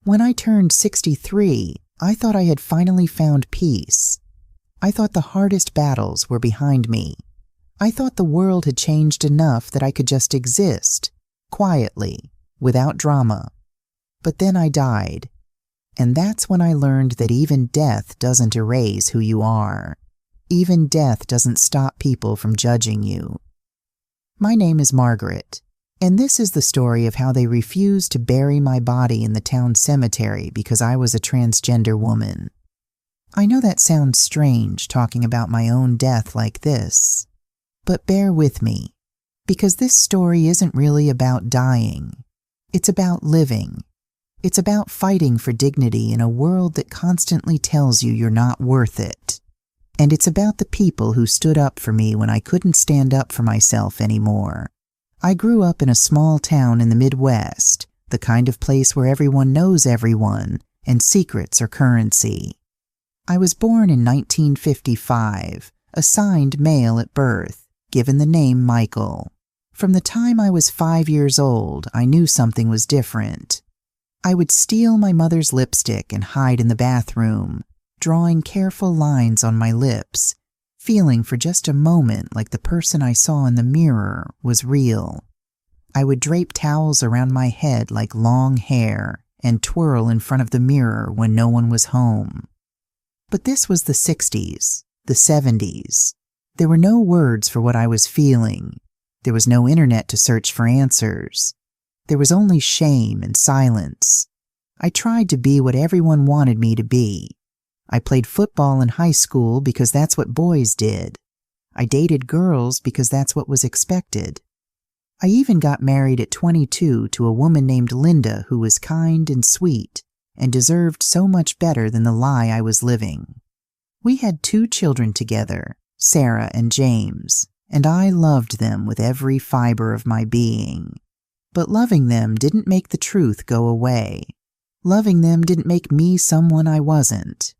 When I turned 63, I thought I had finally found peace. I thought the hardest battles were behind me. I thought the world had changed enough that I could just exist, quietly, without drama. But then I died, and that's when I learned that even death doesn't erase who you are. Even death doesn't stop people from judging you. My name is Margaret, and this is the story of how they refused to bury my body in the town cemetery because I was a transgender woman. I know that sounds strange talking about my own death like this, but bear with me, because this story isn't really about dying. It's about living. It's about fighting for dignity in a world that constantly tells you you're not worth it. And it's about the people who stood up for me when I couldn't stand up for myself anymore. I grew up in a small town in the Midwest, the kind of place where everyone knows everyone and secrets are currency. I was born in 1955, assigned male at birth, given the name Michael. From the time I was 5 years old, I knew something was different. I would steal my mother's lipstick and hide in the bathroom, drawing careful lines on my lips, feeling for just a moment like the person I saw in the mirror was real. I would drape towels around my head like long hair and twirl in front of the mirror when no one was home. But this was the 60s, the 70s. There were no words for what I was feeling. There was no internet to search for answers. There was only shame and silence. I tried to be what everyone wanted me to be. I played football in high school because that's what boys did. I dated girls because that's what was expected. I even got married at 22 to a woman named Linda who was kind and sweet and deserved so much better than the lie I was living. We had 2 children together, Sarah and James, and I loved them with every fiber of my being. But loving them didn't make the truth go away. Loving them didn't make me someone I wasn't.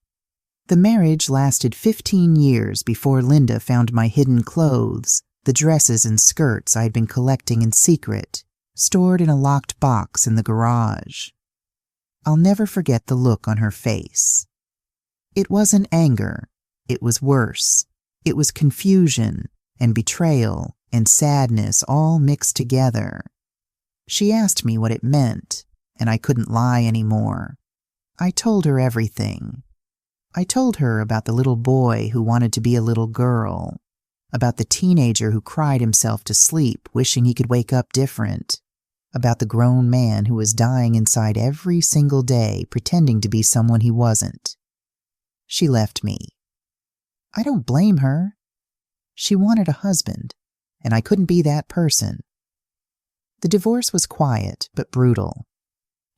The marriage lasted 15 years before Linda found my hidden clothes, the dresses and skirts I'd been collecting in secret, stored in a locked box in the garage. I'll never forget the look on her face. It wasn't anger. It was worse. It was confusion and betrayal and sadness all mixed together. She asked me what it meant, and I couldn't lie anymore. I told her everything. I told her about the little boy who wanted to be a little girl, about the teenager who cried himself to sleep wishing he could wake up different, about the grown man who was dying inside every single day pretending to be someone he wasn't. She left me. I don't blame her. She wanted a husband, and I couldn't be that person. The divorce was quiet but brutal.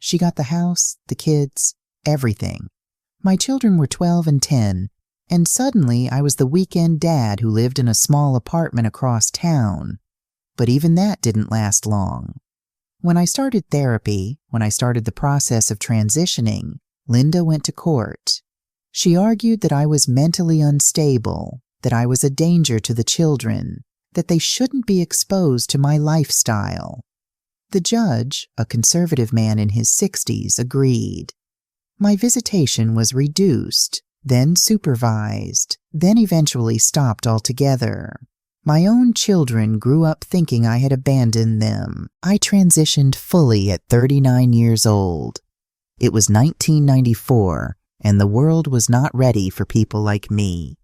She got the house, the kids, everything. My children were 12 and 10, and suddenly I was the weekend dad who lived in a small apartment across town. But even that didn't last long. When I started therapy, when I started the process of transitioning, Linda went to court. She argued that I was mentally unstable, that I was a danger to the children, that they shouldn't be exposed to my lifestyle. The judge, a conservative man in his 60s, agreed. My visitation was reduced, then supervised, then eventually stopped altogether. My own children grew up thinking I had abandoned them. I transitioned fully at 39 years old. It was 1994, and the world was not ready for people like me.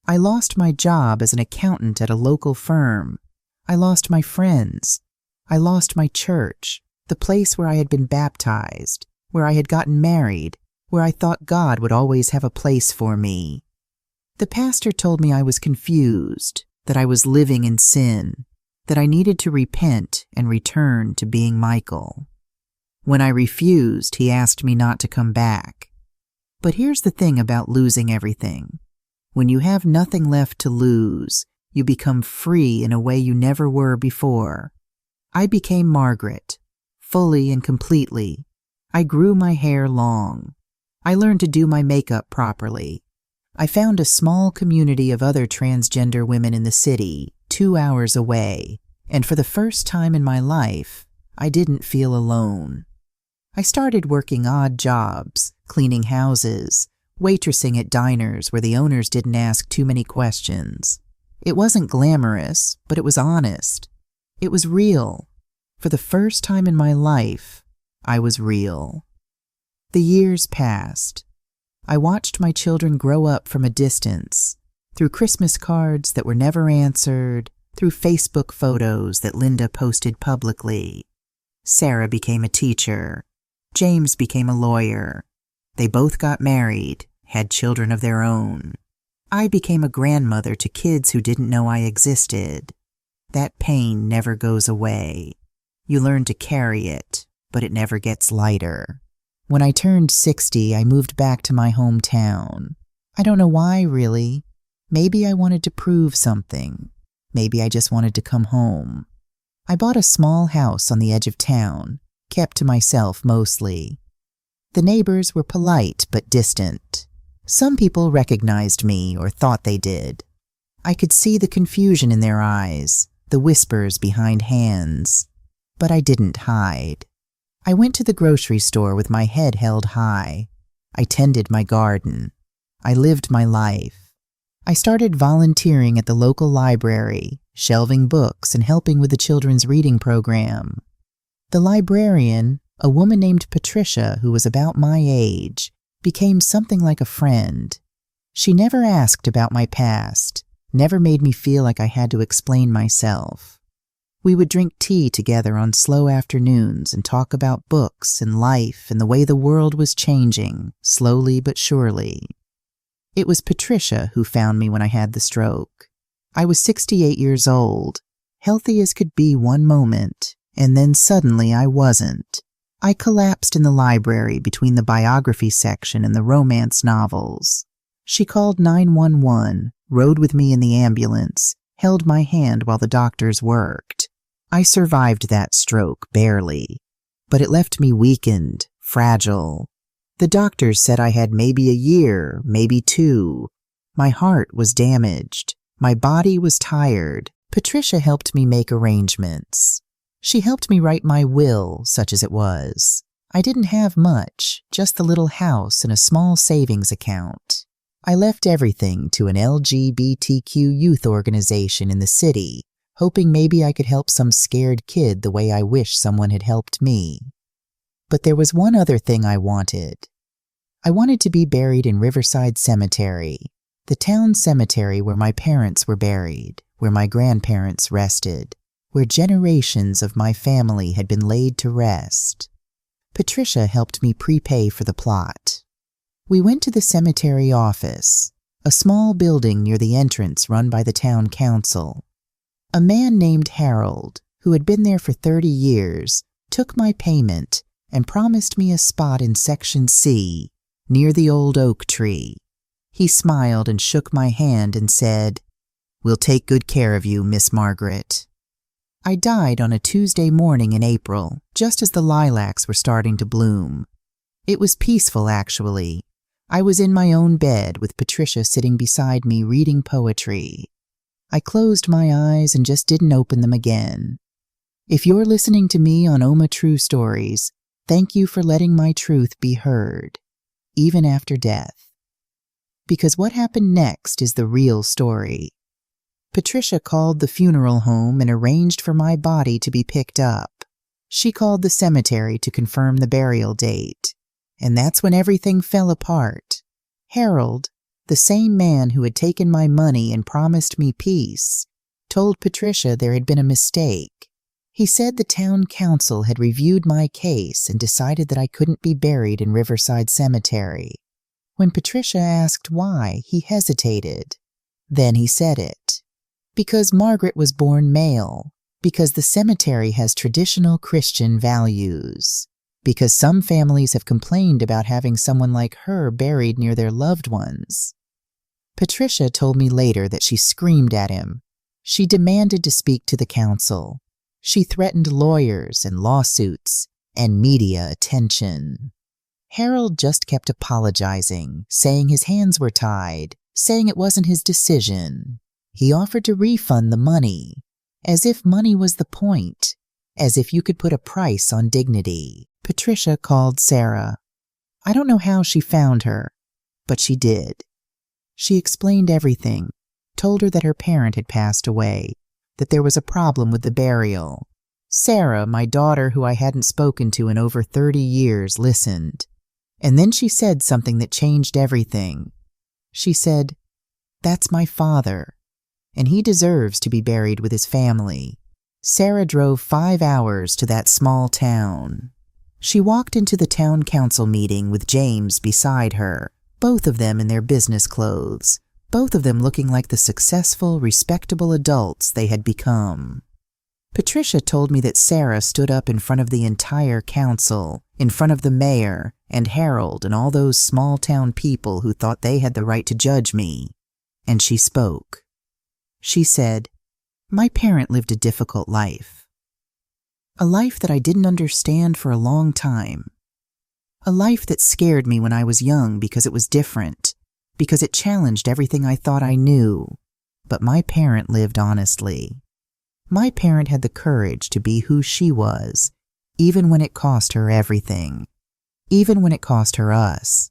I lost my job as an accountant at a local firm. I lost my friends. I lost my church, the place where I had been baptized, where I had gotten married, where I thought God would always have a place for me. The pastor told me I was confused, that I was living in sin, that I needed to repent and return to being Michael. When I refused, he asked me not to come back. But here's the thing about losing everything. When you have nothing left to lose, you become free in a way you never were before. I became Margaret, fully and completely. I grew my hair long. I learned to do my makeup properly. I found a small community of other transgender women in the city, 2 hours away, and for the first time in my life, I didn't feel alone. I started working odd jobs, cleaning houses, waitressing at diners where the owners didn't ask too many questions. It wasn't glamorous, but it was honest. It was real. For the first time in my life, I was real. The years passed. I watched my children grow up from a distance, through Christmas cards that were never answered, through Facebook photos that Linda posted publicly. Sarah became a teacher. James became a lawyer. They both got married, had children of their own. I became a grandmother to kids who didn't know I existed. That pain never goes away. You learn to carry it, but it never gets lighter. When I turned 60, I moved back to my hometown. I don't know why, really. Maybe I wanted to prove something. Maybe I just wanted to come home. I bought a small house on the edge of town, kept to myself mostly. The neighbors were polite but distant. Some people recognized me or thought they did. I could see the confusion in their eyes, the whispers behind hands. But I didn't hide. I went to the grocery store with my head held high. I tended my garden. I lived my life. I started volunteering at the local library, shelving books and helping with the children's reading program. The librarian, a woman named Patricia who was about my age, became something like a friend. She never asked about my past, never made me feel like I had to explain myself. We would drink tea together on slow afternoons and talk about books and life and the way the world was changing, slowly but surely. It was Patricia who found me when I had the stroke. I was 68 years old, healthy as could be one moment, and then suddenly I wasn't. I collapsed in the library between the biography section and the romance novels. She called 911, rode with me in the ambulance, held my hand while the doctors worked. I survived that stroke, barely, but it left me weakened, fragile. The doctors said I had maybe a year, maybe 2. My heart was damaged. My body was tired. Patricia helped me make arrangements. She helped me write my will, such as it was. I didn't have much, just the little house and a small savings account. I left everything to an LGBTQ youth organization in the city, hoping maybe I could help some scared kid the way I wish someone had helped me. But there was one other thing I wanted. I wanted to be buried in Riverside Cemetery, the town cemetery where my parents were buried, where my grandparents rested, where generations of my family had been laid to rest. Patricia helped me prepay for the plot. We went to the cemetery office, a small building near the entrance run by the town council. A man named Harold, who had been there for 30 years, took my payment and promised me a spot in Section C, near the old oak tree. He smiled and shook my hand and said, "We'll take good care of you, Miss Margaret." I died on a Tuesday morning in April, just as the lilacs were starting to bloom. It was peaceful, actually. I was in my own bed with Patricia sitting beside me reading poetry. I closed my eyes and just didn't open them again. If you're listening to me on Oma True Stories, thank you for letting my truth be heard, even after death. Because what happened next is the real story. Patricia called the funeral home and arranged for my body to be picked up. She called the cemetery to confirm the burial date. And that's when everything fell apart. Harold, the same man who had taken my money and promised me peace, told Patricia there had been a mistake. He said the town council had reviewed my case and decided that I couldn't be buried in Riverside Cemetery. When Patricia asked why, he hesitated. Then he said it. Because Margaret was born male. Because the cemetery has traditional Christian values. Because some families have complained about having someone like her buried near their loved ones. Patricia told me later that she screamed at him. She demanded to speak to the council. She threatened lawyers and lawsuits and media attention. Harold just kept apologizing, saying his hands were tied, saying it wasn't his decision. He offered to refund the money, as if money was the point, as if you could put a price on dignity. Patricia called Sarah. I don't know how she found her, but she did. She explained everything, told her that her parent had passed away, that there was a problem with the burial. Sarah, my daughter who I hadn't spoken to in over 30 years, listened. And then she said something that changed everything. She said, "That's my father, and he deserves to be buried with his family." Sarah drove 5 hours to that small town. She walked into the town council meeting with James beside her, both of them in their business clothes, both of them looking like the successful, respectable adults they had become. Patricia told me that Sarah stood up in front of the entire council, in front of the mayor and Harold and all those small-town people who thought they had the right to judge me. And she spoke. She said, "My parent lived a difficult life. A life that I didn't understand for a long time. A life that scared me when I was young because it was different, because it challenged everything I thought I knew. But my parent lived honestly. My parent had the courage to be who she was, even when it cost her everything, even when it cost her us.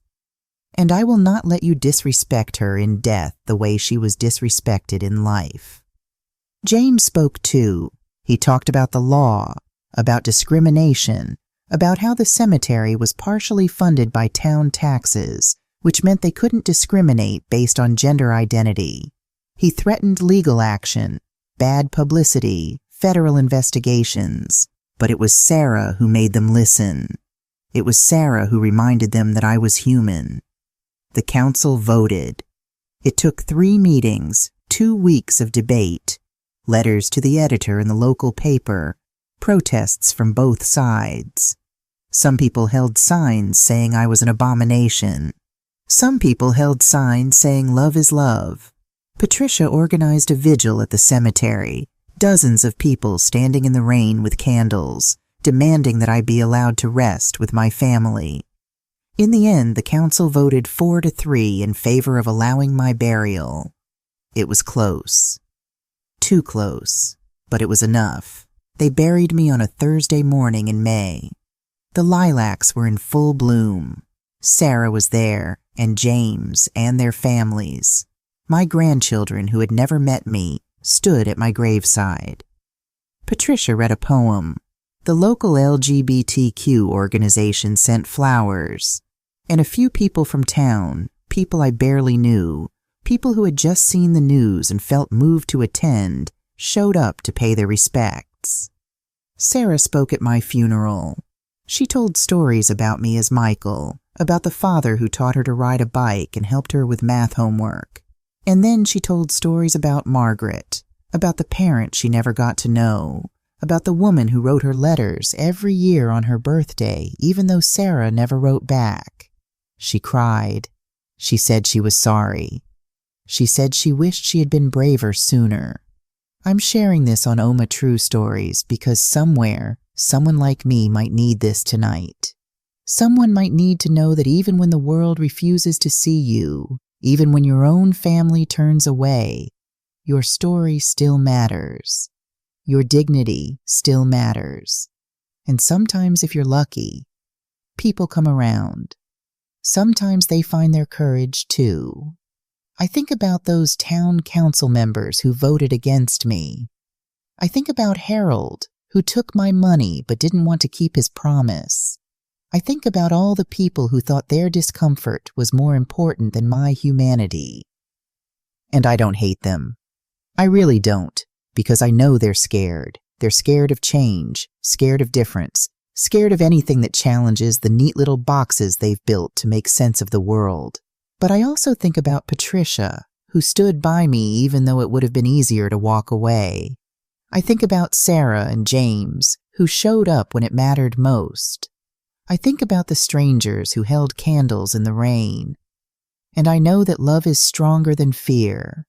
And I will not let you disrespect her in death the way she was disrespected in life." James spoke too. He talked about the law, about discrimination, about how the cemetery was partially funded by town taxes, which meant they couldn't discriminate based on gender identity. He threatened legal action, bad publicity, federal investigations. But it was Sarah who made them listen. It was Sarah who reminded them that I was human. The council voted. It took 3 meetings, 2 weeks of debate, letters to the editor in the local paper, protests from both sides. Some people held signs saying I was an abomination. Some people held signs saying love is love. Patricia organized a vigil at the cemetery, dozens of people standing in the rain with candles, demanding that I be allowed to rest with my family. In the end, the council voted 4-3 in favor of allowing my burial. It was close. Too close, but it was enough. They buried me on a Thursday morning in May. The lilacs were in full bloom. Sarah was there, and James, and their families. My grandchildren, who had never met me, stood at my graveside. Patricia read a poem. The local LGBTQ organization sent flowers. And a few people from town, people I barely knew, people who had just seen the news and felt moved to attend, showed up to pay their respects. Sarah spoke at my funeral. She told stories about me as Michael, about the father who taught her to ride a bike and helped her with math homework. And then she told stories about Margaret, about the parent she never got to know, about the woman who wrote her letters every year on her birthday, even though Sarah never wrote back. She cried. She said she was sorry. She said she wished she had been braver sooner. I'm sharing this on Oma True Stories because somewhere, someone like me might need this tonight. Someone might need to know that even when the world refuses to see you, even when your own family turns away, your story still matters. Your dignity still matters. And sometimes, if you're lucky, people come around. Sometimes they find their courage too. I think about those town council members who voted against me. I think about Harold, who took my money but didn't want to keep his promise. I think about all the people who thought their discomfort was more important than my humanity. And I don't hate them. I really don't, because I know they're scared. They're scared of change, scared of difference, scared of anything that challenges the neat little boxes they've built to make sense of the world. But I also think about Patricia, who stood by me even though it would have been easier to walk away. I think about Sarah and James, who showed up when it mattered most. I think about the strangers who held candles in the rain. And I know that love is stronger than fear.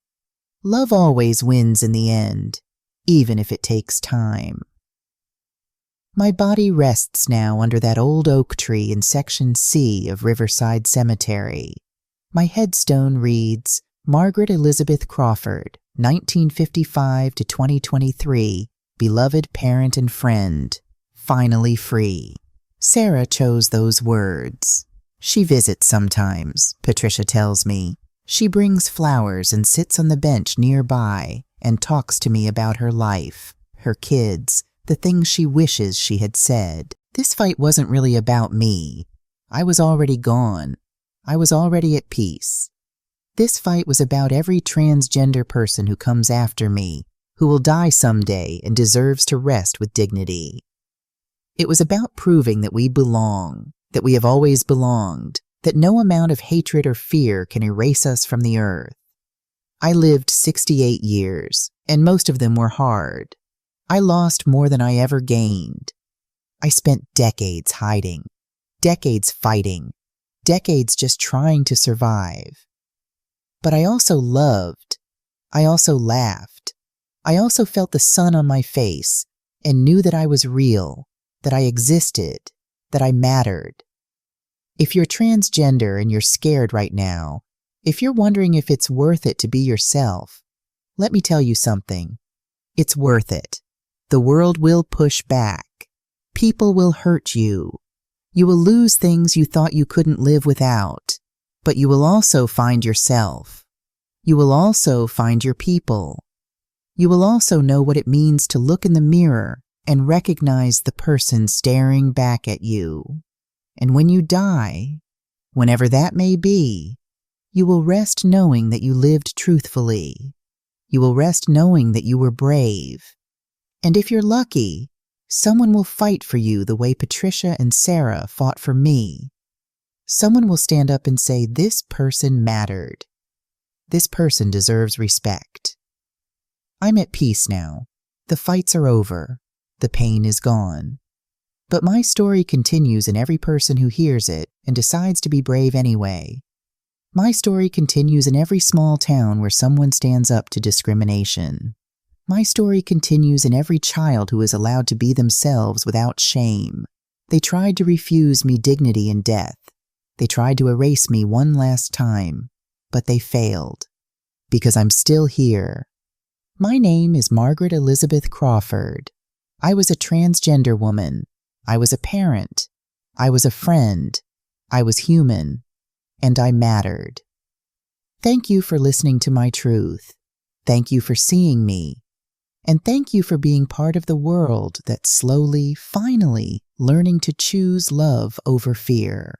Love always wins in the end, even if it takes time. My body rests now under that old oak tree in Section C of Riverside Cemetery. My headstone reads, Margaret Elizabeth Crawford, 1955 to 2023, beloved parent and friend, finally free. Sarah chose those words. She visits sometimes, Patricia tells me. She brings flowers and sits on the bench nearby and talks to me about her life, her kids, the things she wishes she had said. This fight wasn't really about me. I was already gone. I was already at peace. This fight was about every transgender person who comes after me, who will die someday and deserves to rest with dignity. It was about proving that we belong, that we have always belonged, that no amount of hatred or fear can erase us from the earth. I lived 68 years, and most of them were hard. I lost more than I ever gained. I spent decades hiding, decades fighting, decades just trying to survive. But I also loved. I also laughed. I also felt the sun on my face and knew that I was real, that I existed, that I mattered. If you're transgender and you're scared right now, if you're wondering if it's worth it to be yourself, let me tell you something. It's worth it. The world will push back. People will hurt you. You will lose things you thought you couldn't live without, but you will also find yourself. You will also find your people. You will also know what it means to look in the mirror and recognize the person staring back at you. And when you die, whenever that may be, you will rest knowing that you lived truthfully. You will rest knowing that you were brave. And if you're lucky, someone will fight for you the way Patricia and Sarah fought for me. Someone will stand up and say, this person mattered. This person deserves respect. I'm at peace now. The fights are over. The pain is gone. But my story continues in every person who hears it and decides to be brave anyway. My story continues in every small town where someone stands up to discrimination. My story continues in every child who is allowed to be themselves without shame. They tried to refuse me dignity in death. They tried to erase me one last time, but they failed. Because I'm still here. My name is Margaret Elizabeth Crawford. I was a transgender woman. I was a parent. I was a friend. I was human. And I mattered. Thank you for listening to my truth. Thank you for seeing me. And thank you for being part of the world that's slowly, finally, learning to choose love over fear.